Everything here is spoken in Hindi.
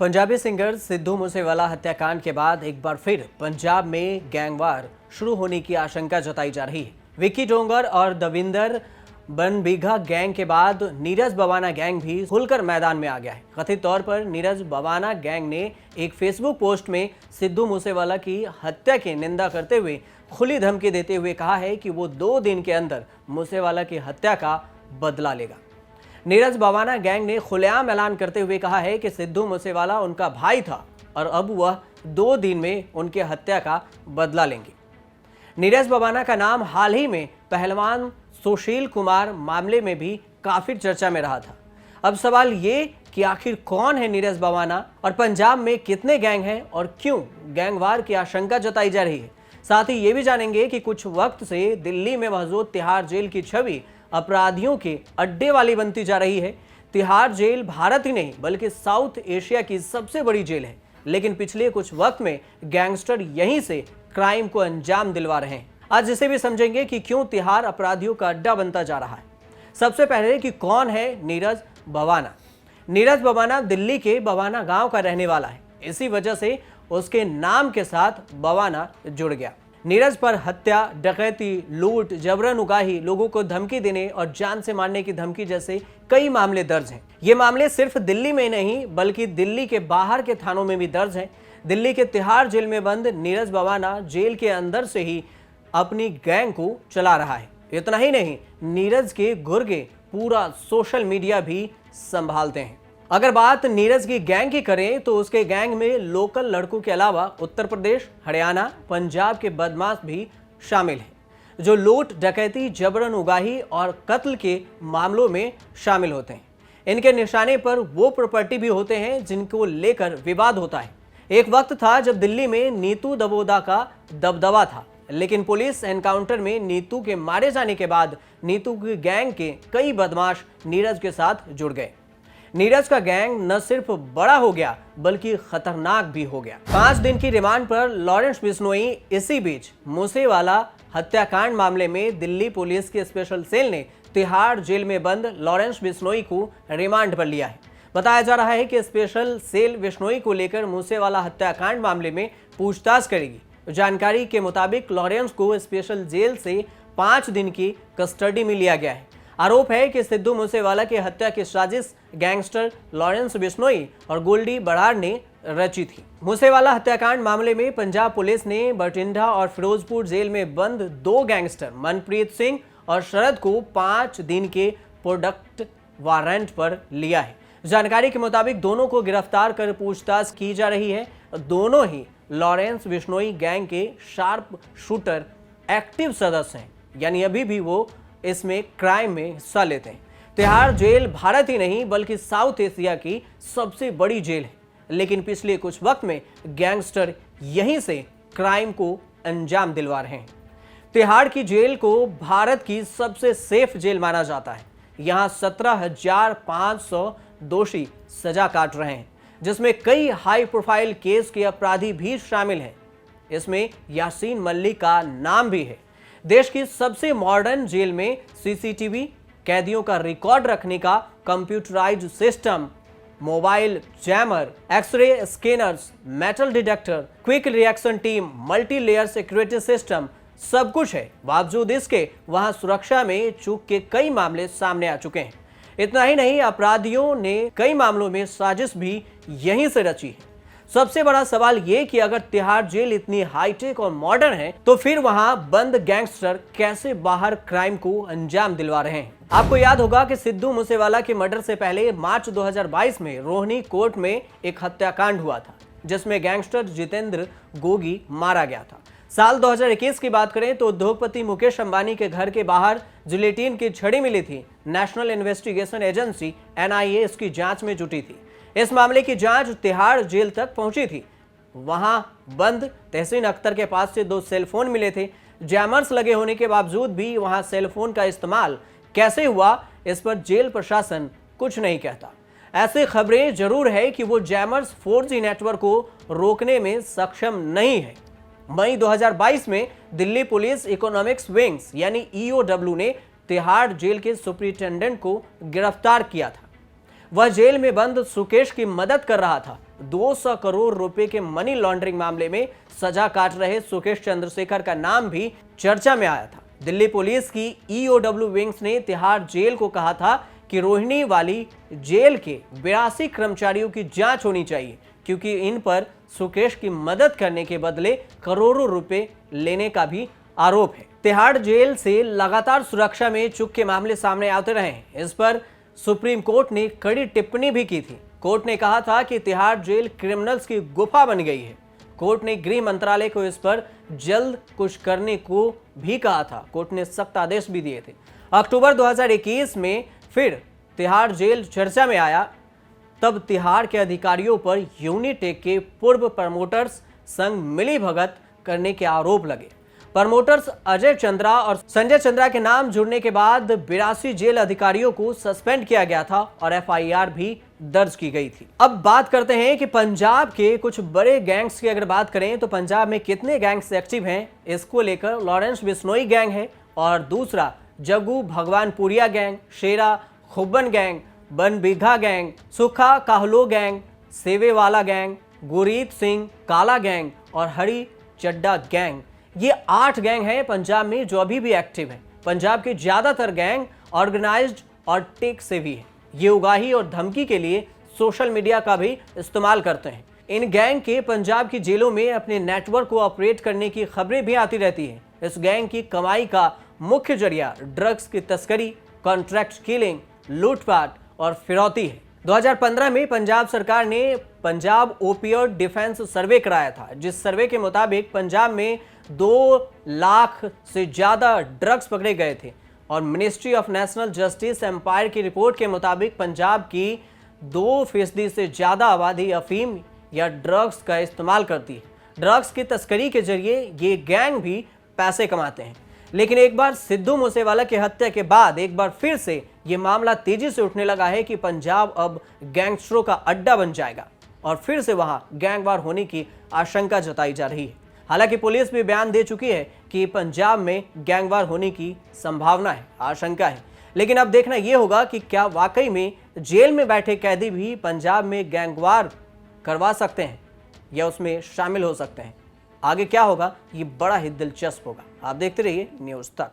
पंजाबी सिंगर सिद्धू मूसेवाला हत्याकांड के बाद एक बार फिर पंजाब में गैंगवार शुरू होने की आशंका जताई जा रही है। विक्की डोंगर और दविंदर बनबीघा गैंग के बाद नीरज बवाना गैंग भी खुलकर मैदान में आ गया है। कथित तौर पर नीरज बवाना गैंग ने एक फेसबुक पोस्ट में सिद्धू मूसेवाला की हत्या की निंदा करते हुए खुली धमकी देते हुए कहा है कि वो 2 दिन के अंदर मूसेवाला की हत्या का बदला लेगा। नीरज बवाना गैंग ने खुलेआम ऐलान करते हुए कहा है कि सिद्धू मूसेवाला उनका भाई था और अब वह 2 दिन में उनके हत्या का बदला लेंगे। नीरज बवाना का नाम हाल ही में पहलवान सुशील कुमार मामले में भी काफी चर्चा में रहा था। अब सवाल ये कि आखिर कौन है नीरज बवाना और पंजाब में कितने गैंग हैं और क्यों गैंगवार की आशंका जताई जा रही है। साथ ही ये भी जानेंगे कि कुछ वक्त से दिल्ली में मौजूद तिहाड़ जेल की छवि अपराधियों के अड्डे वाली बनती जा रही है। तिहाड़ जेल भारत ही नहीं बल्कि साउथ एशिया की सबसे बड़ी जेल है, लेकिन पिछले कुछ वक्त में गैंगस्टर यहीं से क्राइम को अंजाम दिलवा रहे हैं। आज इसे भी समझेंगे कि क्यों तिहाड़ अपराधियों का अड्डा बनता जा रहा है। सबसे पहले कि कौन है नीरज बवाना। नीरज बवाना दिल्ली के बवाना गांव का रहने वाला है, इसी वजह से उसके नाम के साथ बवाना जुड़ गया। नीरज पर हत्या, डकैती, लूट, जबरन उगाही, लोगों को धमकी देने और जान से मारने की धमकी जैसे कई मामले दर्ज हैं। ये मामले सिर्फ दिल्ली में नहीं बल्कि दिल्ली के बाहर के थानों में भी दर्ज हैं। दिल्ली के तिहाड़ जेल में बंद नीरज बवाना जेल के अंदर से ही अपनी गैंग को चला रहा है। इतना ही नहीं, नीरज के गुर्गे पूरा सोशल मीडिया भी संभालते हैं। अगर बात नीरज की गैंग की करें तो उसके गैंग में लोकल लड़कों के अलावा उत्तर प्रदेश, हरियाणा, पंजाब के बदमाश भी शामिल हैं, जो लूट, डकैती, जबरन उगाही और कत्ल के मामलों में शामिल होते हैं। इनके निशाने पर वो प्रॉपर्टी भी होते हैं जिनको लेकर विवाद होता है। एक वक्त था जब दिल्ली में नीतू दबोदा का दबदबा था, लेकिन पुलिस एनकाउंटर में नीतू के मारे जाने के बाद नीतू की गैंग के कई बदमाश नीरज के साथ जुड़ गए। नीरज का गैंग न सिर्फ बड़ा हो गया बल्कि खतरनाक भी हो गया। 5 दिन की रिमांड पर लॉरेंस बिश्नोई। इसी बीच मूसेवाला हत्याकांड मामले में दिल्ली पुलिस की स्पेशल सेल ने तिहाड़ जेल में बंद लॉरेंस बिश्नोई को रिमांड पर लिया है। बताया जा रहा है कि स्पेशल सेल बिश्नोई को लेकर मूसेवाला हत्याकांड मामले में पूछताछ करेगी। जानकारी के मुताबिक लॉरेंस को स्पेशल जेल से 5 दिन की कस्टडी में लिया गया है। आरोप है कि सिद्धू मूसेवाला की हत्या की साजिश गैंगस्टर लॉरेंस बिश्नोई और गोल्डी बराड़ ने रची थी। मूसेवाला हत्याकांड मामले में पंजाब पुलिस ने बठिंडा और फिरोजपुर जेल में बंद 2 गैंगस्टर मनप्रीत सिंह और शरद को 5 दिन के प्रोडक्ट वारंट पर लिया है। जानकारी के मुताबिक दोनों को गिरफ्तार कर पूछताछ की जा रही है। दोनों ही लॉरेंस बिश्नोई गैंग के शार्प शूटर एक्टिव सदस्य हैं, यानी अभी भी वो इसमें क्राइम में हिस्सा लेते हैं। तिहाड़ जेल भारत ही नहीं बल्कि साउथ एशिया की सबसे बड़ी जेल है, लेकिन पिछले कुछ वक्त में गैंगस्टर यहीं से क्राइम को अंजाम दिलवा रहे हैं। तिहाड़ की जेल को भारत की सबसे सेफ जेल माना जाता है। यहाँ 17,500 दोषी सजा काट रहे हैं, जिसमें कई हाई प्रोफाइल केस के अपराधी भी शामिल हैं। इसमें यासीन मलिक का नाम भी है। देश की सबसे मॉडर्न जेल में सीसीटीवी, कैदियों का रिकॉर्ड रखने का computerised system, mobile jammer, x-ray scanners, metal detector, quick reaction team, multi layer security system सब कुछ है। बावजूद इसके वहां सुरक्षा में चूक के कई मामले सामने आ चुके हैं। इतना ही नहीं, अपराधियों ने कई मामलों में साजिश भी यहीं से रची है। सबसे बड़ा सवाल ये कि अगर तिहाड़ जेल इतनी हाईटेक और मॉडर्न है तो फिर वहां बंद गैंगस्टर कैसे बाहर क्राइम को अंजाम दिलवा रहे हैं। आपको याद होगा कि सिद्धू मूसेवाला के मर्डर से पहले मार्च 2022 में रोहिणी कोर्ट में एक हत्याकांड हुआ था, जिसमें गैंगस्टर जितेंद्र गोगी मारा गया था। साल 2021 की बात करें तो उद्योगपति मुकेश अंबानी के घर के बाहर जिलेटिन की छड़ी मिली थी। नेशनल इन्वेस्टिगेशन एजेंसी NIA इसकी जांच में जुटी थी। इस मामले की जांच तिहाड़ जेल तक पहुंची थी। वहां बंद तहसीन अख्तर के पास से 2 सेलफोन मिले थे। जैमर्स लगे होने के बावजूद भी वहां सेलफोन का इस्तेमाल कैसे हुआ, इस पर जेल प्रशासन कुछ नहीं कहता। ऐसी खबरें जरूर है कि वो जैमर्स 4G नेटवर्क को रोकने में सक्षम नहीं है। मई 2022 में दिल्ली पुलिस इकोनॉमिक्स विंग्स यानी EOW ने तिहाड़ जेल के सुपरिटेंडेंट को गिरफ्तार किया था। वह जेल में बंद सुकेश की मदद कर रहा था। 200 करोड़ रुपए के मनी लॉन्ड्रिंग मामले में सजा काट रहे सुकेश चंद्रशेखर का नाम भी चर्चा में आया था। दिल्ली पुलिस की ईओडब्ल्यू विंग्स ने तिहाड़ जेल को कहा था कि रोहिणी वाली जेल के 82 कर्मचारियों की जांच होनी चाहिए, क्योंकि इन पर सुकेश की मदद करने के बदले करोड़ों रुपए लेने का भी आरोप है। तिहाड़ जेल से लगातार सुरक्षा में चूक के मामले सामने आते रहे हैं। इस पर सुप्रीम कोर्ट ने कड़ी टिप्पणी भी की थी। कोर्ट ने कहा था कि तिहाड़ जेल क्रिमिनल्स की गुफा बन गई है। कोर्ट ने गृह मंत्रालय को इस पर जल्द कुछ करने को भी कहा था। कोर्ट ने सख्त आदेश भी दिए थे। अक्टूबर 2021 में फिर तिहाड़ जेल चर्चा में आया। तब तिहाड़ के अधिकारियों पर यूनिटेक के पूर्व प्रमोटर्स संग मिलीभगत करने के आरोप लगे। प्रमोटर्स अजय चंद्रा और संजय चंद्रा के नाम जुड़ने के बाद 82 जेल अधिकारियों को सस्पेंड किया गया था और एफआईआर भी दर्ज की गई थी। अब बात करते हैं कि पंजाब के कुछ बड़े गैंग्स की अगर बात करें तो पंजाब में कितने गैंग्स एक्टिव हैं, इसको लेकर लॉरेंस बिश्नोई गैंग है और दूसरा जग्गू भगवानपुरिया गैंग, शेरा खुब्बन गैंग, बनबीघा गैंग, सुखा काहलो गैंग, सेवेवाला गैंग, गुरीत सिंह काला गैंग और हरी चड्डा गैंग। ये 8 गैंग हैं पंजाब में जो अभी भी एक्टिव हैं। पंजाब के ज्यादातर गैंग ऑर्गेनाइज्ड और टेक सेवी है। ये उगाही और धमकी के लिए सोशल मीडिया का भी इस्तेमाल करते हैं। इन गैंग के पंजाब की जेलों में अपने नेटवर्क को ऑपरेट करने की खबरें भी आती रहती हैं। इस गैंग की कमाई का मुख्य जरिया ड्रग्स की तस्करी, कॉन्ट्रैक्ट किलिंग, लूटपाट और फिरौती है। 2015 में पंजाब सरकार ने पंजाब ओपियोइड डिफेंस सर्वे कराया था, जिस सर्वे के मुताबिक पंजाब में 2 लाख से ज्यादा ड्रग्स पकड़े गए थे और ministry of national justice empire की रिपोर्ट के मुताबिक पंजाब की 2% से ज्यादा आबादी अफीम या ड्रग्स का इस्तेमाल करती है। ड्रग्स की तस्करी के जरिए ये गैंग भी पैसे कमाते हैं। लेकिन एक बार सिद्धू मूसेवाला की हत्या के बाद एक बार फिर से ये मामला तेजी से उठने लगा है कि पंजाब अब गैंगस्टरों का अड्डा बन जाएगा और फिर से वहां गैंगवार होने की आशंका जताई जा रही है। हालांकि पुलिस भी बयान दे चुकी है कि पंजाब में गैंगवार होने की संभावना है, आशंका है। लेकिन अब देखना यह होगा कि क्या वाकई में जेल में बैठे कैदी भी पंजाब में गैंगवार करवा सकते हैं या उसमें शामिल हो सकते हैं। आगे क्या होगा ये बड़ा ही दिलचस्प होगा। आप देखते रहिए न्यूज़ तक।